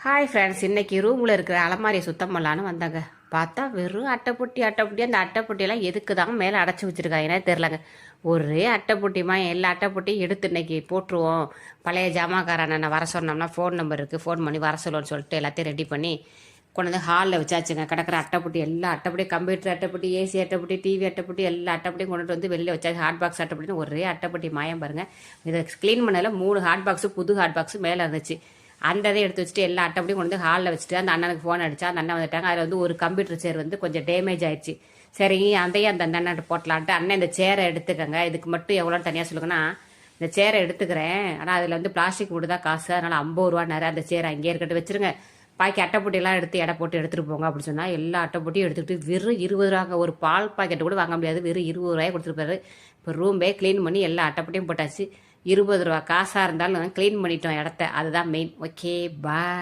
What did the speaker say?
Hi friends, இன்னைக்கு ரூமில் இருக்கிற அலமாரியை சுத்தம் பண்ணலான்னு வந்தாங்க. பார்த்தா வெறும் அட்டைப்பொட்டி அந்த அட்டைப்பொட்டியெல்லாம் எதுக்கு தான் மேலே அடைச்சி வச்சுருக்காங்கன்னே தெரிலங்க. ஒரே அட்டைப்பொட்டிமா, எல்லா அட்டைப்பொட்டியும் எடுத்து இன்னைக்கு போட்டுருவோம். பழைய ஜாமாக்காரனை நான் வர சொன்னோம்னா ஃபோன் நம்பர் இருக்குது, ஃபோன் பண்ணி வர சொல்லுவோன்னு சொல்லிட்டு எல்லாத்தையும் ரெடி பண்ணி கொண்டு வந்து ஹாலில் வச்சாச்சுங்க. கிடக்கிற அட்டைப்பொட்டி எல்லா அட்டைப்பொட்டியும், கம்ப்யூட்டர் அட்டைப்பொட்டி, ஏசி அட்டைப்பொட்டி, டிவி அட்டைப்பொட்டி, எல்லா அட்டைப்பொட்டியும் கொண்டுட்டு வந்து வெளியில் வச்சாச்சு. ஹாட் பாக்ஸ் அட்டைப்பொட்டின்னு ஒரே அட்டைப்பொட்டி மாயம் பாருங்கள். இதை க்ளீன் பண்ணதில் 3 ஹாட் பாக்ஸு, புது ஹாட் பாக்ஸு மேலே இருந்துச்சு. அந்த இதை எடுத்து வச்சுட்டு எல்லா அட்டைப்படியும் கொண்டு வந்து ஹாலில் வச்சுட்டு அந்த அண்ணனுக்கு ஃபோன் அடித்தா அந்த அண்ணன் வந்துட்டாங்க. அதில் வந்து ஒரு கம்ப்யூட்டர் சேர் வந்து கொஞ்சம் டேமேஜ் ஆயிடுச்சு. சரி, அதையும் அந்த அண்ணன் போட்டலான்ட்டு அண்ணன் இந்த சேரை எடுத்துக்கங்க, இதுக்கு மட்டும் எவ்வளோன்னு தனியாக சொல்லுங்கன்னா, இந்த சேரை எடுத்துக்கிறேன், ஆனால் அதில் வந்து பிளாஸ்டிக் மட்டும் தான் காசு, அதனால் 50 ரூபான்னாரு. அந்த சேரை அங்கேயே இருக்கட்டு வச்சுருங்க, பாக்கி அட்டைப்பொட்டியெல்லாம் எடுத்து எடை போட்டு எடுத்துகிட்டு போங்க அப்படின்னு சொன்னால் எல்லா அட்டைப்பொட்டியும் எடுத்துக்கிட்டு வெறும் 20 ரூபாங்க. ஒரு பால் பாக்கெட்டு கூட வாங்க முடியாது, வெறும் 20 ரூபாய் கொடுத்துருப்பாரு. இப்போ ரூம்பே க்ளீன் பண்ணி எல்லா அட்டைப்பொட்டியும் போட்டாச்சு. 20 ரூபா காசாக இருந்தாலும் க்ளீன் பண்ணிட்டோம் இடத்த, அதுதான் மெயின். ஓகே, பாய்.